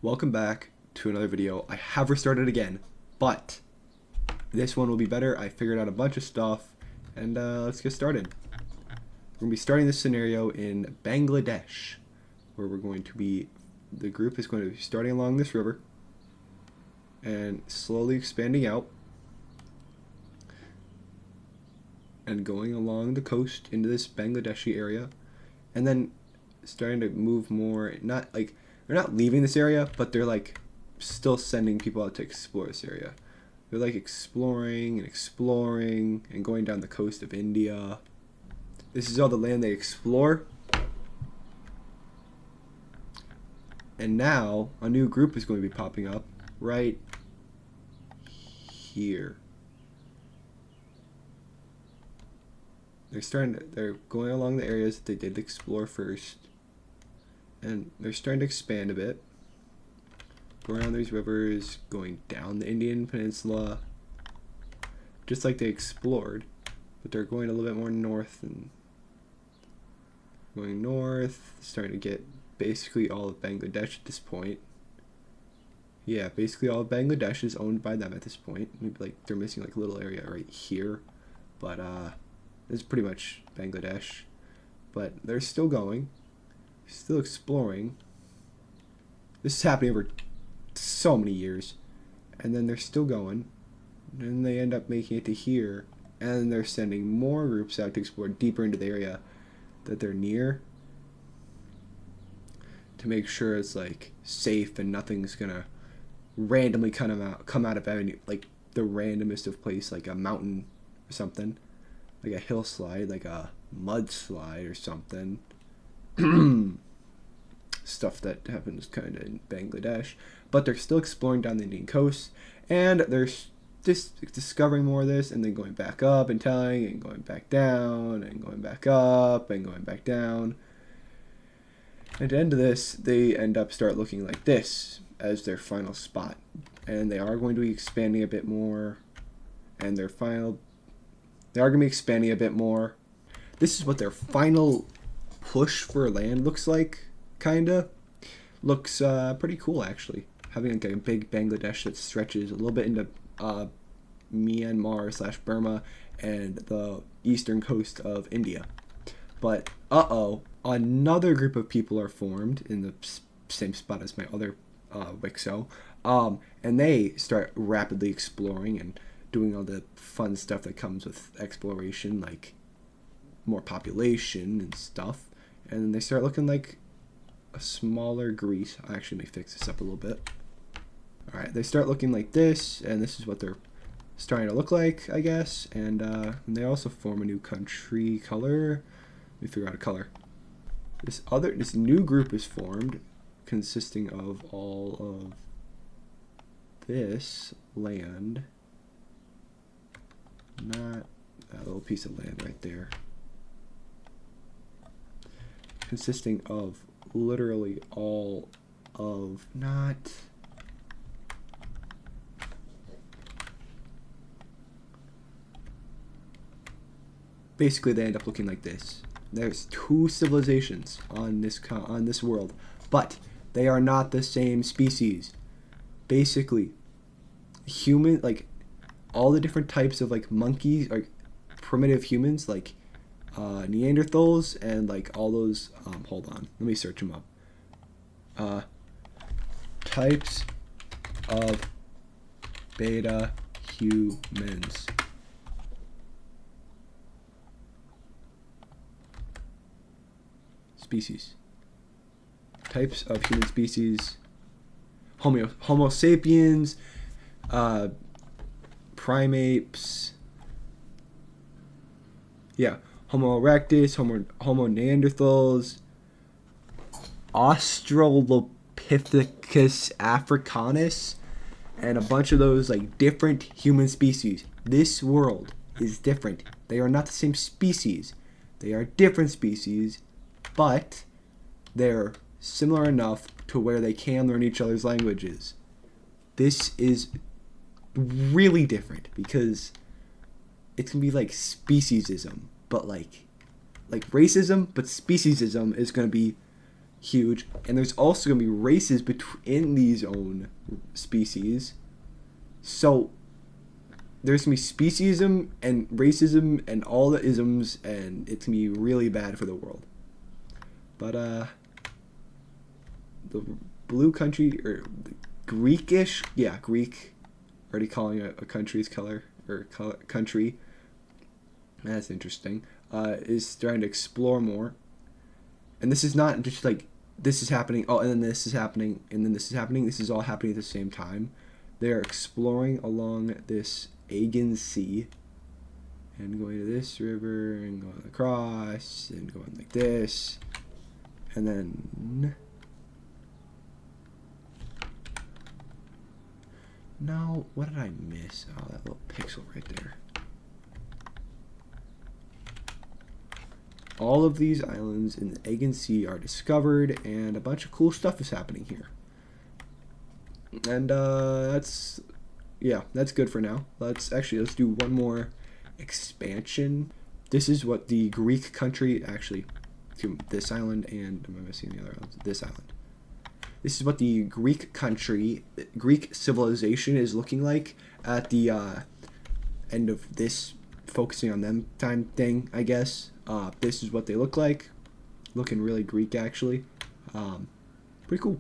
Welcome back to another video. I have restarted again, but this one will be better. I figured out a bunch of stuff, and let's get started. We're going to be starting this scenario in Bangladesh, where the group is going to be starting along this river and slowly expanding out and going along the coast into this Bangladeshi area, and then starting to move more, they're not leaving this area, but they're like still sending people out to explore this area. They're like exploring and going down the coast of India. This is all the land they explore. And now a new group is going to be popping up right here. They're going along the areas that they did explore first, and they're starting to expand a bit. Going around these rivers, going down the Indian Peninsula, just like they explored, but they're going a little bit more north and going north, starting to get basically all of Bangladesh at this point. Yeah, basically all of Bangladesh is owned by them at this point. Maybe like they're missing like a little area right here, but this is pretty much Bangladesh. But they're still going, still exploring. This is happening over so many years, and then they're still going, and they end up making it to here, and they're sending more groups out to explore deeper into the area that they're near to make sure it's like safe and nothing's gonna randomly come out of any, like the randomest of place, like a mountain or something, like a hillslide, like a mudslide or something. Stuff that happens kind of in Bangladesh, but they're still exploring down the Indian coast, and they're just discovering more of this, and then going back up and telling, and going back down, and going back up, and going back down. At the end of this, they start looking like this as their final spot, and they are going to be expanding a bit more, and they are going to be expanding a bit more. This is what their final push for land looks like. Kinda looks pretty cool, actually, having like a big Bangladesh that stretches a little bit into Myanmar / Burma and the eastern coast of India. But another group of people are formed in the same spot as my other Wicso, and they start rapidly exploring and doing all the fun stuff that comes with exploration, like more population and stuff, and then they start looking like a smaller Greece. Actually, let me fix this up a little bit. Alright, they start looking like this, and this is what they're starting to look like, I guess. And they also form a new country color. Let me figure out a color. This new group is formed, consisting of all of this land. Not that little piece of land right there. Consisting of literally all of, not basically they end up looking like this. There's two civilizations on this world, but they are not the same species. Basically, human, like all the different types of like monkeys, or primitive humans, like Neanderthals, and like all those hold on, let me search them up. Types of beta humans. Species. Types of human species. Homo sapiens, primates. Yeah, Homo erectus, Homo neanderthals, Australopithecus africanus, and a bunch of those like different human species. This world is different. They are not the same species. They are different species, but they're similar enough to where they can learn each other's languages. This is really different because it's gonna be like speciesism, but like racism, but speciesism is gonna be huge, and there's also gonna be races between these own species. So there's gonna be speciesism and racism and all the isms, and it's gonna be really bad for the world. But the blue country, or the Greekish, yeah, Greek, already calling it a country's color or country. That's interesting. Is trying to explore more, and this is not just like this is happening. Oh, and then this is happening, and then this is happening. This is all happening at the same time. They are exploring along this Aegean Sea, and going to this river, and going across, and going like this, and then. No, what did I miss? Oh, that little pixel right there. All of these islands in the Aegean Sea are discovered, and a bunch of cool stuff is happening here. And that's good for now. Let's do one more expansion. This is what the Greek country, actually, this island, and am I missing the other islands? This island. This is what the Greek country, Greek civilization is looking like at the end of this focusing on them time thing, I guess. This is what they look like. Looking really Greek, actually. Pretty cool.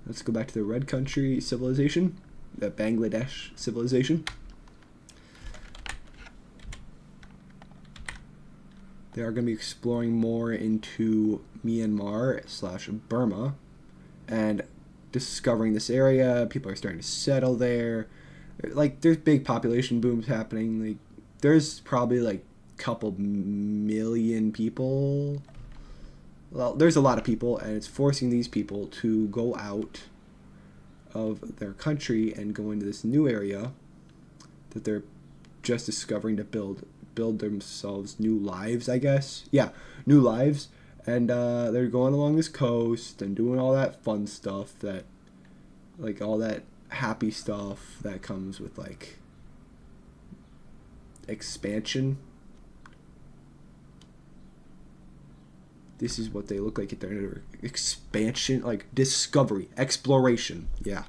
Let's go back to the red country civilization, the Bangladesh civilization. They are going to be exploring more into Myanmar/Burma. And discovering this area, people are starting to settle there. Like, there's big population booms happening. Like, there's probably like a couple million people. Well, there's a lot of people, and it's forcing these people to go out of their country and go into this new area that they're just discovering to build themselves new lives, I guess. Yeah, new lives. And they're going along this coast and doing all that fun stuff, that, like, all that happy stuff that comes with, like, expansion. This is what they look like at their end of expansion, like discovery, exploration. Yeah.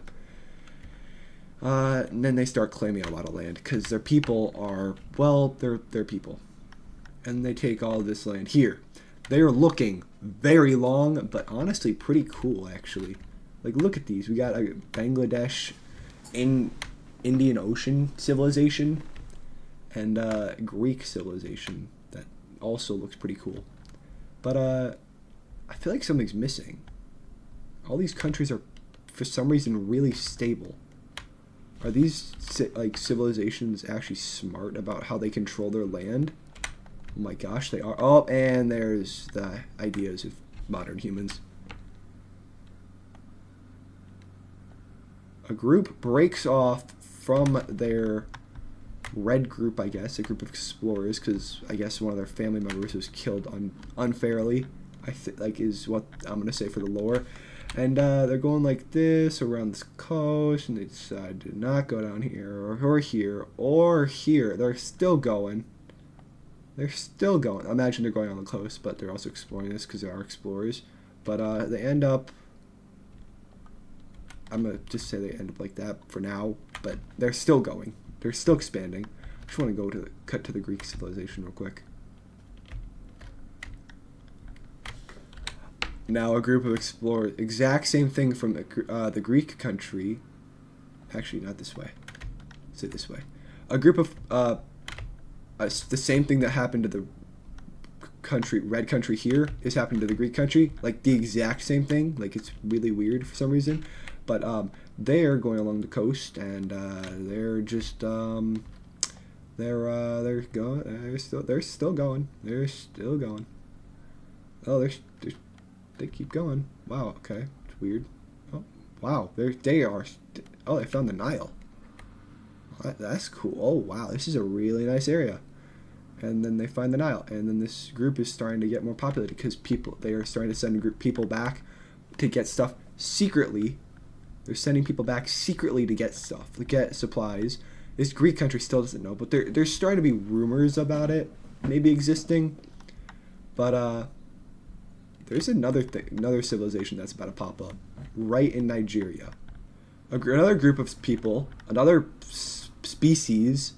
And then they start claiming a lot of land because their people are, well, they're people, and they take all this land here. They are looking very long, but honestly pretty cool, actually. Like, look at these. We got a Bangladesh in Indian Ocean civilization and Greek civilization that also looks pretty cool. But I feel like something's missing. All these countries are, for some reason, really stable. Are these like civilizations actually smart about how they control their land? Oh my gosh, they are. Oh, and there's the ideas of modern humans. A group breaks off from their red group, I guess, a group of explorers, because I guess one of their family members was killed unfairly, like is what I'm going to say for the lore. And they're going like this around this coast, and they decide to not go down here, or here, or here. They're still going. They're still going. I imagine they're going on the coast, but they're also exploring this because they are explorers. But they end up, I'm going to just say they end up like that for now, but they're still going. They're still expanding. I just want to go to cut to the Greek civilization real quick. Now a group of explorers, exact same thing from the Greek country. Actually, not this way. Say this way. A group of the same thing that happened to the country, red country here, is happening to the Greek country. Like the exact same thing. Like, it's really weird for some reason. But they're going along the coast, and they're just they're still going. Oh, they keep going. Wow. Okay, it's weird. Oh, wow. They found the Nile. That's cool. Oh, wow. This is a really nice area. And then they find the Nile, and then this group is starting to get more populated because they are starting to send people back to get stuff secretly. They're sending people back secretly to get stuff, to get supplies. This Greek country still doesn't know, but there's starting to be rumors about it maybe existing. But there's another civilization that's about to pop up right in Nigeria. Another group of people, another species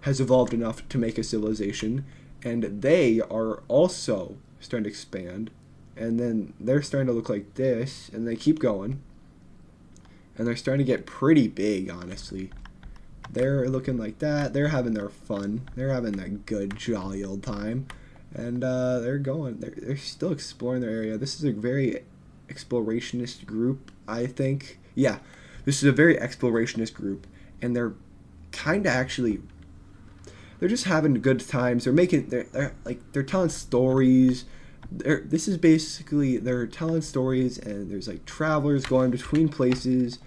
has evolved enough to make a civilization, and they are also starting to expand, and then they're starting to look like this, and they keep going, and they're starting to get pretty big, honestly. They're looking like that. They're having their fun. They're having a good, jolly old time, and they're still exploring their area. This is a very explorationist group, I think. Yeah, this is a very explorationist group, and they're kind of actually, they're just having good times. They're telling stories. This is basically, they're telling stories, and there's like travelers going between places,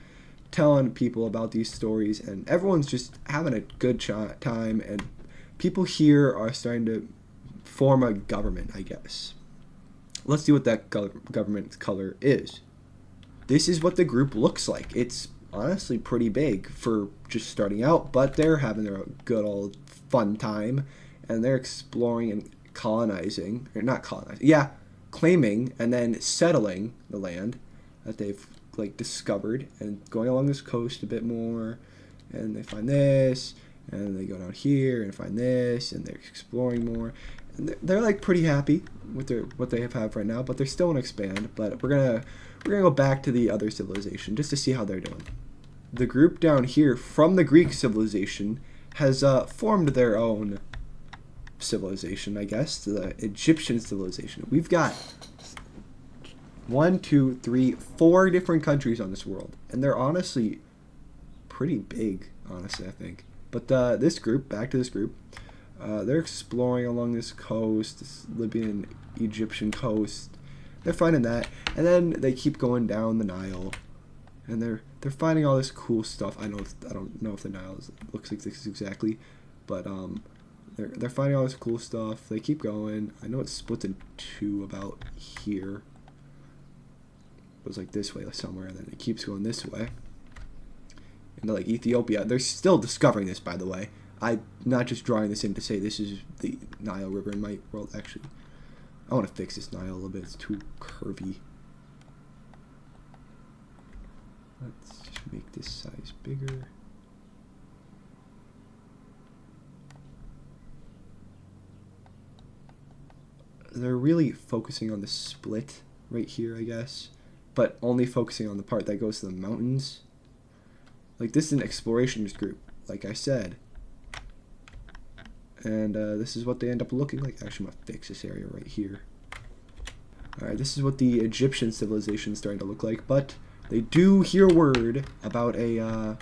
telling people about these stories, and everyone's just having a good time, and people here are starting to form a government, I guess. Let's see what that government color is. This is what the group looks like. It's honestly pretty big for just starting out, but they're having their good old fun time, and they're exploring and colonizing, or not colonizing, yeah, claiming and then settling the land that they've like discovered, and going along this coast a bit more, and they find this, and they go down here and find this, and they're exploring more, and they're like pretty happy with what they have right now, but they're still want to expand. But we're gonna go back to the other civilization just to see how they're doing. The group down here from the Greek civilization has formed their own civilization, I guess, the Egyptian civilization. We've got 4 different countries on this world, and they're honestly pretty big, honestly, I think. But this group, back to this group, they're exploring along this coast, this Libyan, Egyptian coast. They're finding that, and then they keep going down the Nile, and they're finding all this cool stuff. I don't know if the Nile looks like this exactly, but they're finding all this cool stuff. They keep going. I know it's split in 2 about here. It was like this way somewhere, and then it keeps going this way. And like Ethiopia, they're still discovering this, by the way. I'm not just drawing this in to say this is the Nile River in my world. Actually, I want to fix this Nile a little bit. It's too curvy. Let's just make this size bigger. They're really focusing on the split right here, I guess, but only focusing on the part that goes to the mountains. Like, this is an explorationist group, like I said. And this is what they end up looking like. Actually, I'm going to fix this area right here. Alright, this is what the Egyptian civilization is starting to look like, but they do hear word about a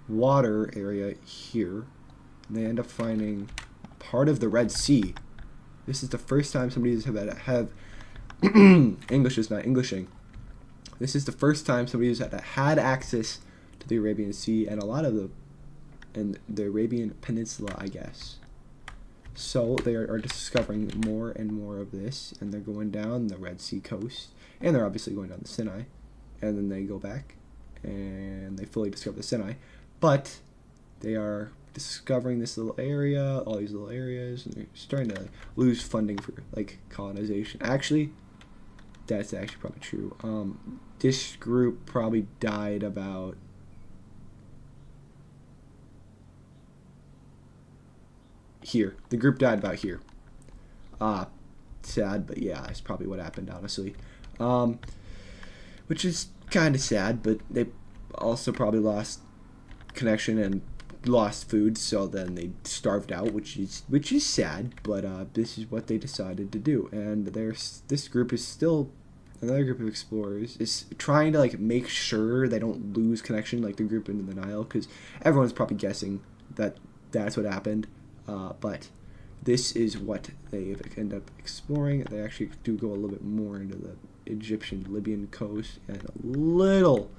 water area here. And they end up finding part of the Red Sea. This is the first time somebody's have English is not Englishing. This is the first time somebody's had access to the Arabian Sea and the Arabian Peninsula, I guess. So they are discovering more and more of this, and they're going down the Red Sea coast, and they're obviously going down the Sinai, and then they go back and they fully discover the Sinai, but they are discovering this little area, all these little areas, and they're starting to lose funding for like colonization. Actually, that's actually probably true. This group probably died about here. The group died about here. Sad, but yeah, that's probably what happened, honestly. Which is kind of sad, but they also probably lost connection and lost food, so then they starved out, which is sad, but this is what they decided to do. And this group is still, another group of explorers is trying to like make sure they don't lose connection like the group in the Nile, because everyone's probably guessing that that's what happened, but this is what they end up exploring. They actually do go a little bit more into the Egyptian Libyan coast and a little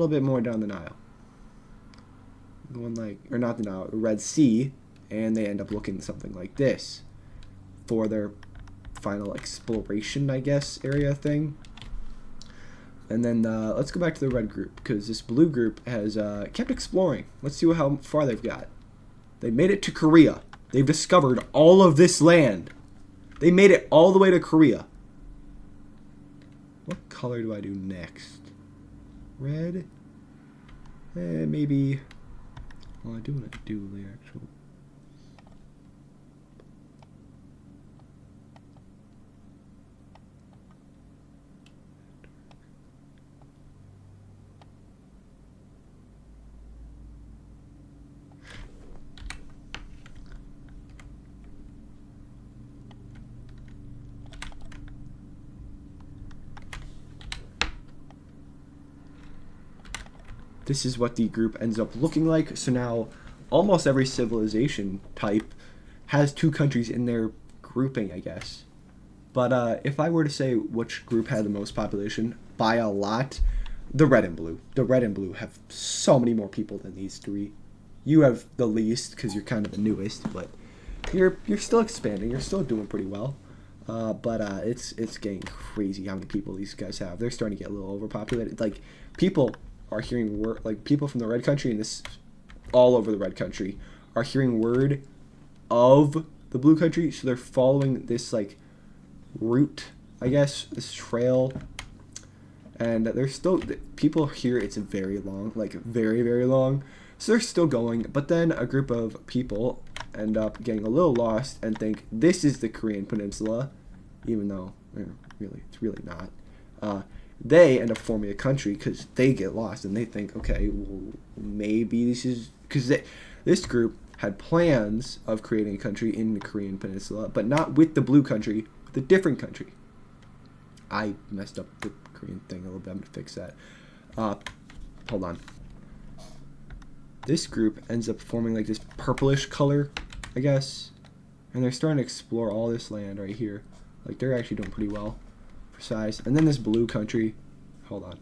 bit more down the Nile, going like, or not the Nile, the Red Sea, and they end up looking something like this for their final exploration, I guess, area thing. And then let's go back to the red group, because this blue group has kept exploring. Let's see how far they've got. They made it to Korea. They've discovered all of this land. They made it all the way to Korea. color do I do next? Red? Maybe. Well, I do want to do the actual. This is what the group ends up looking like. So now almost every civilization type has 2 countries in their grouping, I guess. But if I were to say which group had the most population, by a lot, the red and blue. The red and blue have so many more people than these 3. You have the least because you're kind of the newest, but you're still expanding. You're still doing pretty well. But it's getting crazy how many people these guys have. They're starting to get a little overpopulated. Like, people are hearing word, like people from the red country, and this all over the red country are hearing word of the blue country, so they're following this like route, I guess, this trail, and there's still people here. It's very long, like very, very long, so they're still going. But then a group of people end up getting a little lost and think this is the Korean Peninsula, even though it's really not. They end up forming a country because they get lost and they think, okay, well, maybe this is because this group had plans of creating a country in the Korean Peninsula, but not with the blue country, with a different country. I messed up the Korean thing a little bit. I'm gonna fix that. Hold on. This group ends up forming like this purplish color, I guess, and they're starting to explore all this land right here. Like, they're actually doing pretty well for size. And then this blue country, hold on.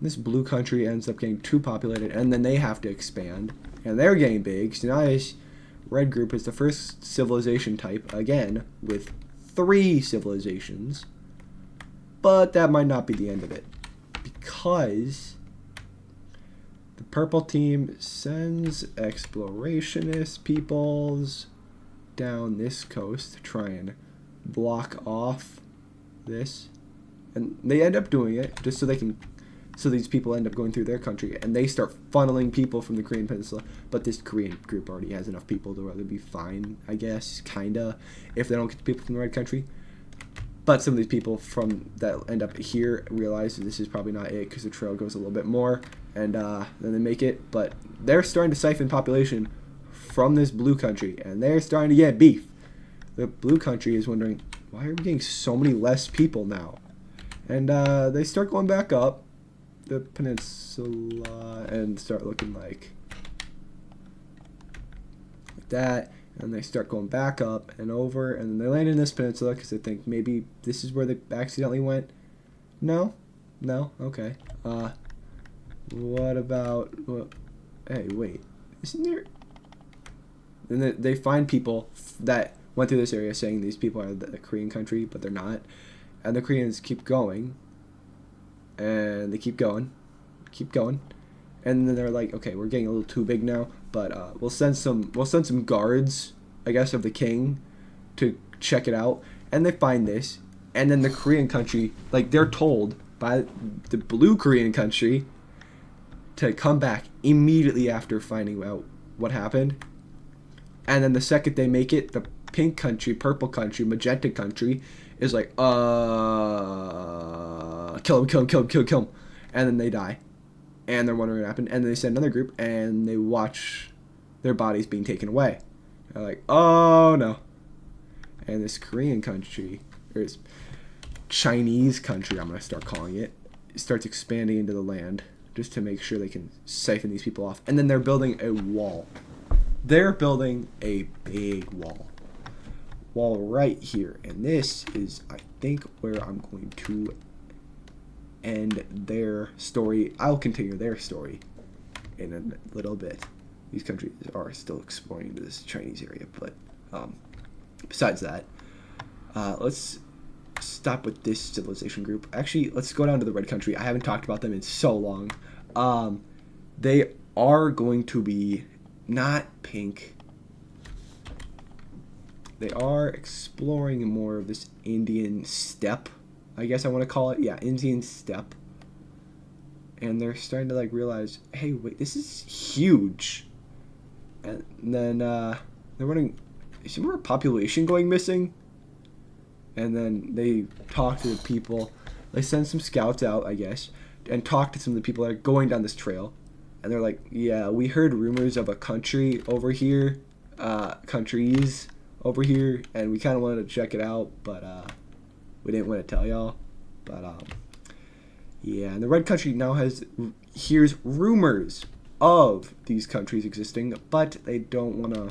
This blue country ends up getting too populated, and then they have to expand, and they're getting big. So now this red group is the first civilization type, again, with 3 civilizations. But that might not be the end of it, because the purple team sends explorationist peoples down this coast to try and block off this, and they end up doing it just so these people end up going through their country, and they start funneling people from the Korean Peninsula. But this Korean group already has enough people to rather be fine, I guess, kinda, if they don't get the people from the red country. But some of these people from that end up here realize that this is probably not it because the trail goes a little bit more, and then they make it. But they're starting to siphon population from this blue country, and they're starting to get beef. The blue country is wondering, why are we getting so many less people now? And they start going back up the peninsula and start looking like that, and they start going back up and over, and then they land in this peninsula because they think maybe this is where they accidentally went. No, okay. What about? Well, hey, wait, isn't there? And they find people that went through this area saying these people are the Korean country, but they're not, and the Koreans keep going. And they keep going, and then they're like, okay, we're getting a little too big now, but we'll send some guards, I guess, of the king to check it out. And they find this, and then the Korean country, like, they're told by the blue Korean country to come back immediately after finding out what happened. And then the second they make it, the pink country, purple country, magenta country is like, kill him, and then they die, and they're wondering what happened, and then they send another group, and they watch their bodies being taken away. They're like, oh no. And this Korean country, or this Chinese country, I'm gonna start calling it, starts expanding into the land just to make sure they can siphon these people off. And then they're building a wall. They're building a big wall right here, and this is, I think, where I'm going to end their story. I'll continue their story in a little bit. These countries are still exploring into this Chinese area, but besides that, let's stop with this civilization group. Actually, let's go down to the red country. I haven't talked about them in so long. They are going to be not pink. they are exploring more of this Indian steppe, I guess I want to call it. Yeah, Indian steppe. And they're starting to like realize, hey, wait, this is huge. And then they're wondering, is more population going missing? And then they talk to the people. They send some scouts out, I guess, and talk to some of the people that are going down this trail. And they're like, yeah, we heard rumors of a country over here, countries over here, and we kind of wanted to check it out, but we didn't want to tell y'all. But yeah, and the Red Country now hears rumors of these countries existing, but they don't want to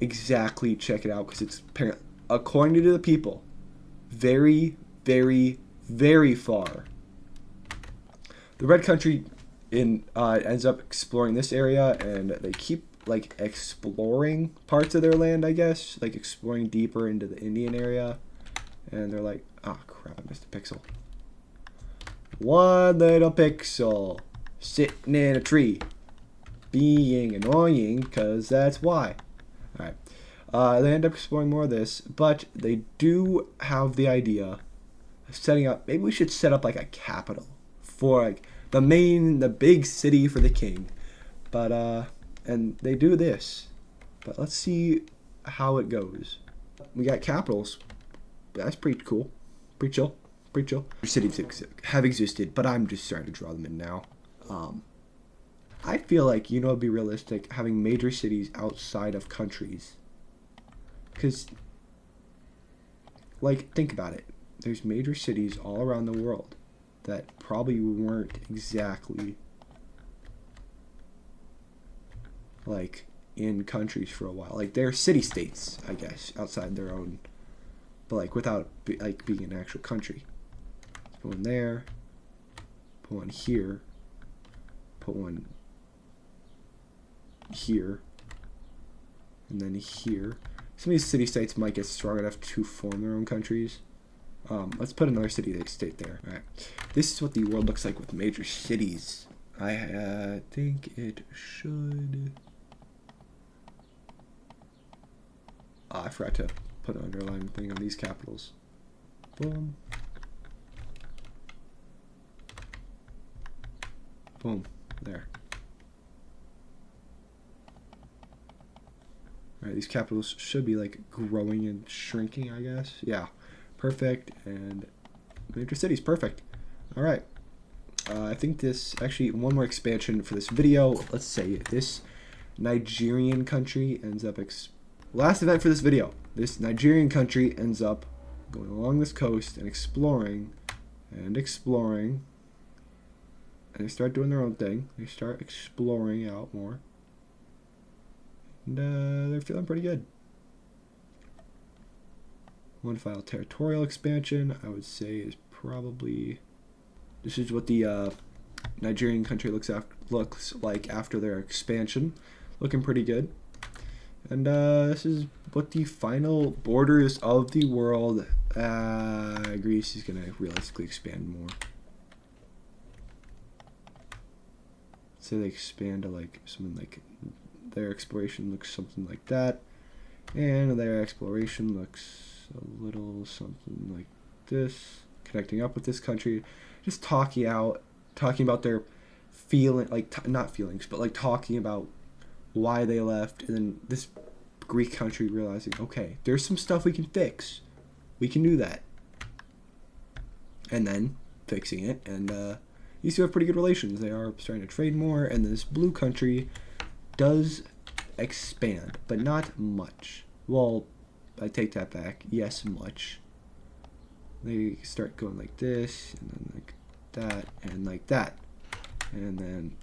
exactly check it out because it's apparently, according to the people, very, very, very far. The Red Country ends up exploring this area, and they keep like exploring parts of their land, I guess, like exploring deeper into the Indian area, and they're like, oh crap, I missed a pixel. One little pixel sitting in a tree being annoying, because that's why. Alright, they end up exploring more of this, but they do have the idea of setting up, maybe we should set up like a capital for like the big city for the king. But and they do this, but let's see how it goes. We got capitals. That's pretty cool, pretty chill. Cities have existed, but I'm just starting to draw them in now. I feel like, it'd be realistic having major cities outside of countries. Because, like, think about it. There's major cities all around the world that probably weren't exactly, like, in countries for a while. Like, they're city-states, I guess, outside their own, but, like, without, like, being an actual country. Put one there, put one here, put one here, and then here. Some of these city-states might get strong enough to form their own countries. Let's put another city-state there. All right. This is what the world looks like with major cities. I think it should... I forgot to put an underline thing on these capitals. Boom. Boom. There. Alright, these capitals should be like growing and shrinking, I guess. Yeah. Perfect. And major cities. Perfect. Alright. I think this, actually, one more expansion for this video. Let's say this Nigerian country ends up, last event for this video. This Nigerian country ends up going along this coast and exploring and exploring. And they start doing their own thing. They start exploring out more. And they're feeling pretty good. One final territorial expansion, I would say, is probably... This is what the Nigerian country looks like after their expansion. Looking pretty good. And this is what the final borders of the world. Greece is going to realistically expand more. Say they expand to like something like their exploration looks something like that, and their exploration looks a little something like this, connecting up with this country, just talking about their not feelings, but like talking about why they left, and then this Greek country realizing, okay, there's some stuff we can fix, we can do that, and then fixing it, and these two have pretty good relations. They are starting to trade more, and this blue country does expand, but not much. Well, I take that back. Yes, much. They start going like this, and then like that, and like that, and then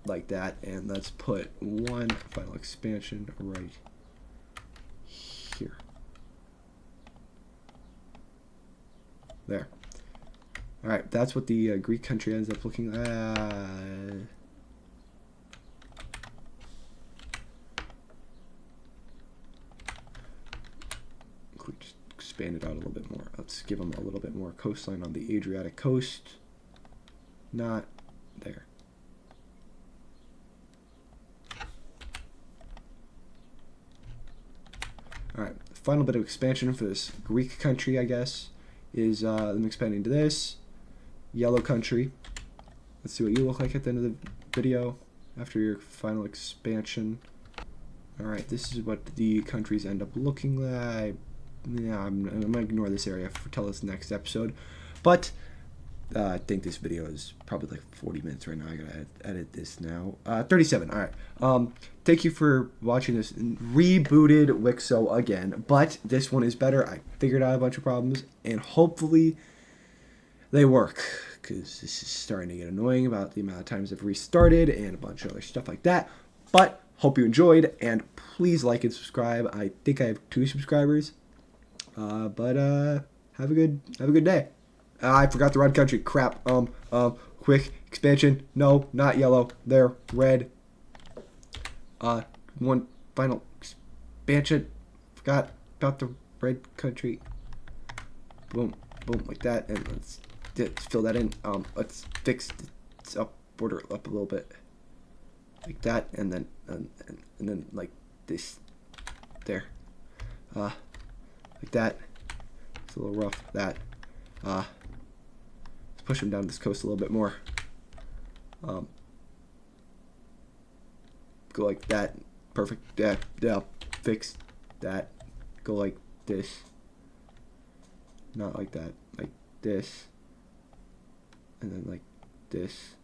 like that, and let's put one final expansion right here. There. Alright, that's what the Greek country ends up looking like. Just expand it out a little bit more. Let's give them a little bit more coastline on the Adriatic coast. Not there. All right, final bit of expansion for this Greek country, I guess, is them expanding to this yellow country. Let's see what you look like at the end of the video after your final expansion. All right, this is what the countries end up looking like. Yeah, I'm gonna ignore this area till this next episode, but I think this video is probably like 40 minutes right now. I gotta edit this now. 37. All right. Thank you for watching this rebooted Wicso again, but this one is better. I figured out a bunch of problems, and hopefully they work, because this is starting to get annoying about the amount of times I've restarted and a bunch of other stuff like that. But hope you enjoyed, and please like and subscribe. I think I have 2 subscribers. But have a good day. I forgot the red country. Crap. Quick expansion. No, not yellow. There, red. One final expansion. Forgot about the red country. Boom, boom, like that, and let's fill that in. Let's fix this up, border it up a little bit, like that, and then and then like this, there, like that. It's a little rough. That, let's push him down this coast a little bit more. Go like that. Perfect. Yeah. Fix that. Go like this. Not like that. Like this. And then like this.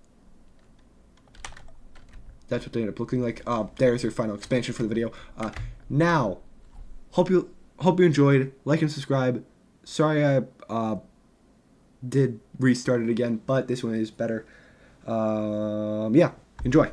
That's what they end up looking like. There's your final expansion for the video. Now, hope you enjoyed. Like and subscribe. Sorry I did restart it again, but this one is better. Yeah, enjoy.